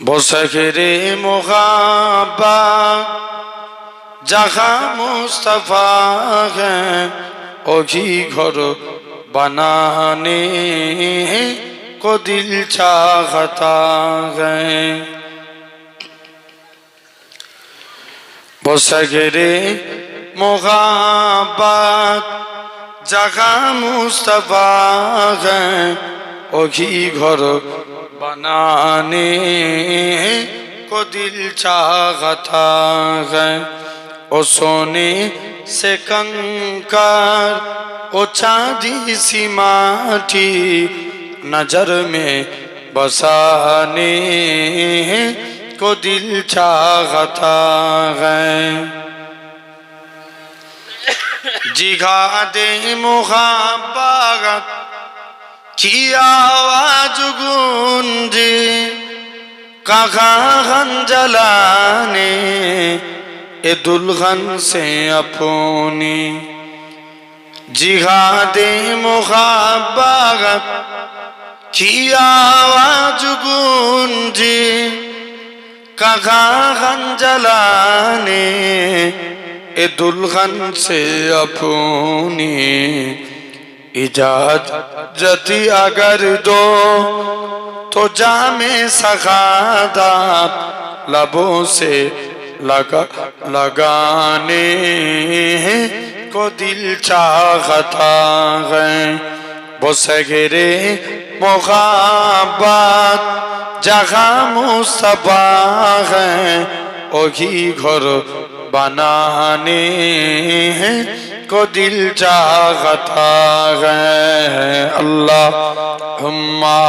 বসগরে মোহাব্বত जहाँ मुस्तफा है वही घर बनाने को दिल चाहता है। बसगरे मोहब्बत जहाँ मुस्तफा है वही घर बनाने को दिल चाहता है। ओ सोने से कंकर ओ चांदी सी माटी नजर में बसाने को दिल चाहता है। जिहादे मुहब्बत की आवाज गूंजे कहाँ जलाने ए दुल्हन से अपनी। जिहादे मुहब्बत की आवाज गूंजे कहाँ जलाने ए दुल्हन से अपनी। इजाज़त अगर दो तो जामे सगादत लबों से लगाने को दिल चाहता है। बसगरे मोहब्बत जहाँ मुस्तफा है वही घर बनाने को दिल चाहता है। अल्लाहुम्मा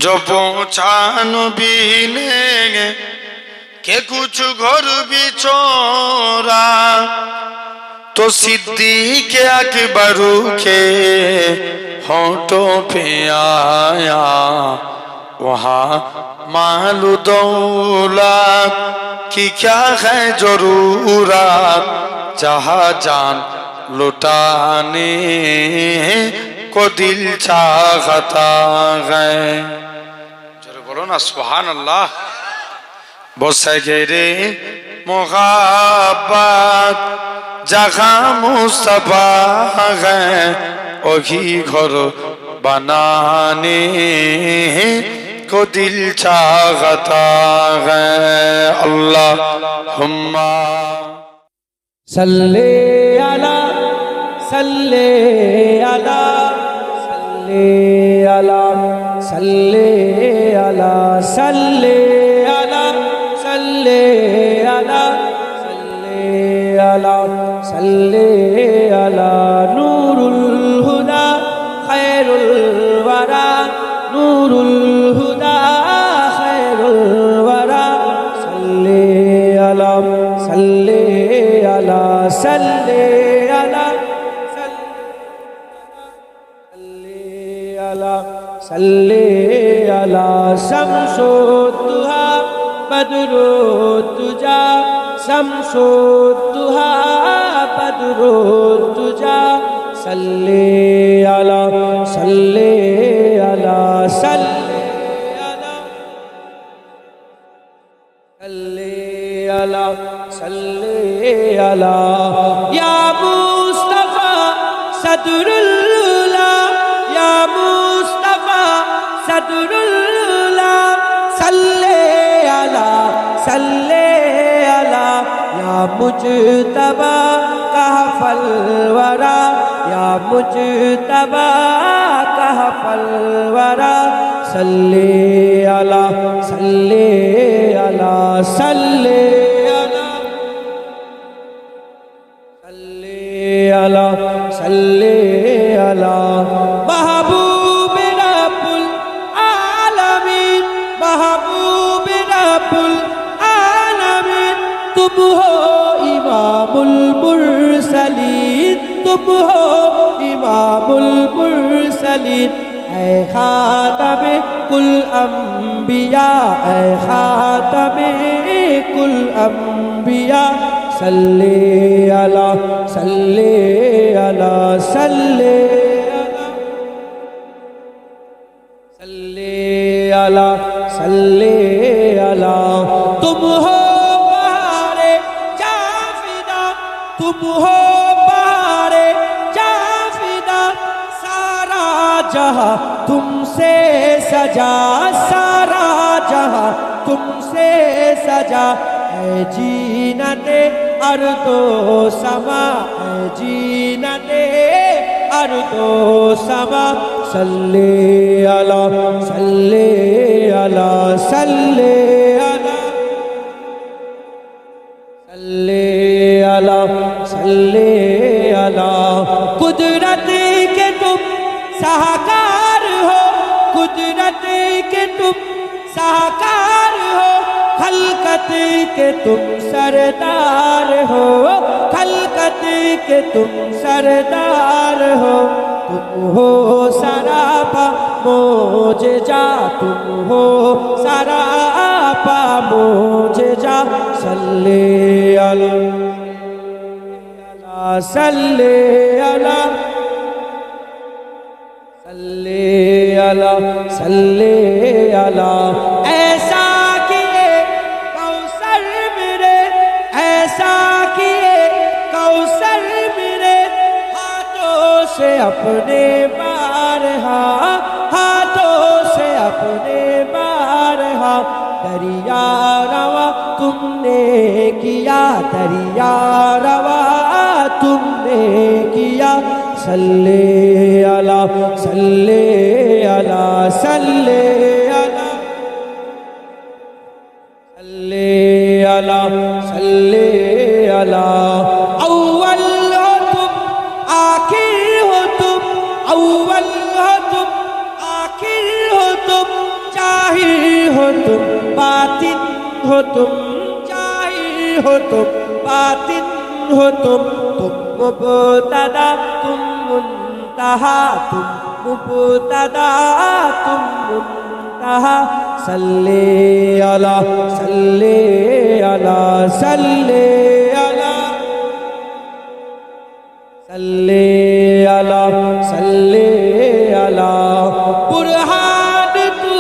जो पहुँचा नबी ने के कुछ घर भी छोड़ा तो सिद्दीक़ अकबर के होंठों पे आया। वहाँ मालू दौलत की क्या है जरूरत जहाँ जान लुटाने को दिल चाहता है। जरा बोलो ना सुभान अल्लाह। बसगरे मोहब्बत जहाँ मुस्तफा है वही घर बनाने को दिल चाहता है। अल्लाहुम्मा सल्ले अला सल्ले अला सल्ले अला सल्ले अला सल्ले अला सल्ले अला सल्ले अला सल्ले अला नूरुल हुदा खैरुल वरा नूरुल हुदा खैरुल वरा सल्ले अला सल्ले अला सल्ले अला सल्ले अला शम्सो दुहा बदरो तुजा शम्सो दुहा बदरो तुजा सल्ले अला सल्ले अला सल्ले अला सल्ले अला या मुस्तफा सदरुल्ला या मुस्तफा सदरुल्ला सल्ले अला या मुजतबा कहफल वरा या मुजतबा कहफल वरा सल्ले अला सल्ले अला सल्ले अला सल्ले अला सल्ले अला महबूब रब्बुल आलमीन महबूब रब्बुल आलमीन तुम हो इमामुल मुरसलीन तुम हो इमामुल मुरसलीन है खातमे कुल अंबिया ए खातम कुल अंबिया सल्ले अला सल्ले अला सल्ले अला सल्ले अला तुम हो बहारे जाफिदा तुम हो बहारे जाफिदा सारा जहां तुमसे सजा सारा जहां तुमसे सजा है जीनते अर्दो समा है जीनते अर्दो समा सल्ले अला सल्ले अला सल्ले अला सल्ले अला सल्ले अला कुदरत के तुम साकार हो कुदरत के तुम साकार हो खलकत के तुम सरदार हो खलकत के तुम सरदार हो तुम हो सरापा मोजेजा तुम हो सरापा मोजेजा सल्ले अला सल्ले अला सल्ले अला सल्ले अला ऐसा किए कौसर मेरे ऐसा किए कौसर मेरे हाथों से अपने बारहा हाथों से अपने बारहा दरिया रवा तुमने किया दरिया रवा तुमने किया सल्ले अला सल्ले अला सल्ले अला सल्ले अला सल्ले अला अव्वल हो तुम आखिर हो तुम अव्वल हो तुम आखिर हो तुम जाहिर हो तुम बातिन हो तुम जाहिर हो तुम बातिन हो तुम मुब्तदा तुम मुंतहा तुम मुब्तदा तुम मुंतहा सल्ले अला सल्ले अला सल्ले अला सल्ले अला सल्ले अला बुरहान तू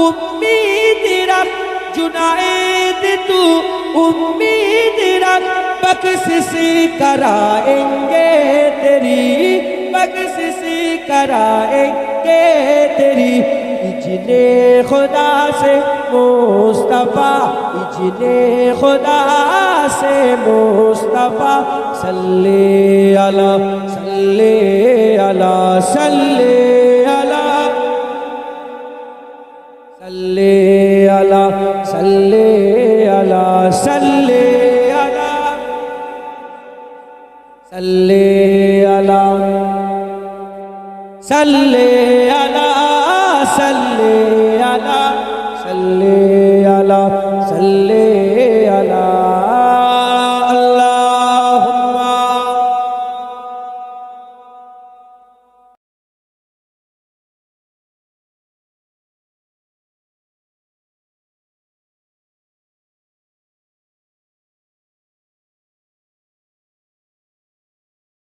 उम्मीद रख जुनाइद तू उम्मीद रख बख्शिश कराएंगे तेरी बख्शिश कराएंगे तेरी इजने खुदा से मुस्तफा इजने खुदा से मुस्तफा सल्ले अला सल्ले अला सल्ले अला सल्ले अला सल्ले अला सल्ले अला सल्ले अला सल्ले अला सल्ले अला सल्ले अला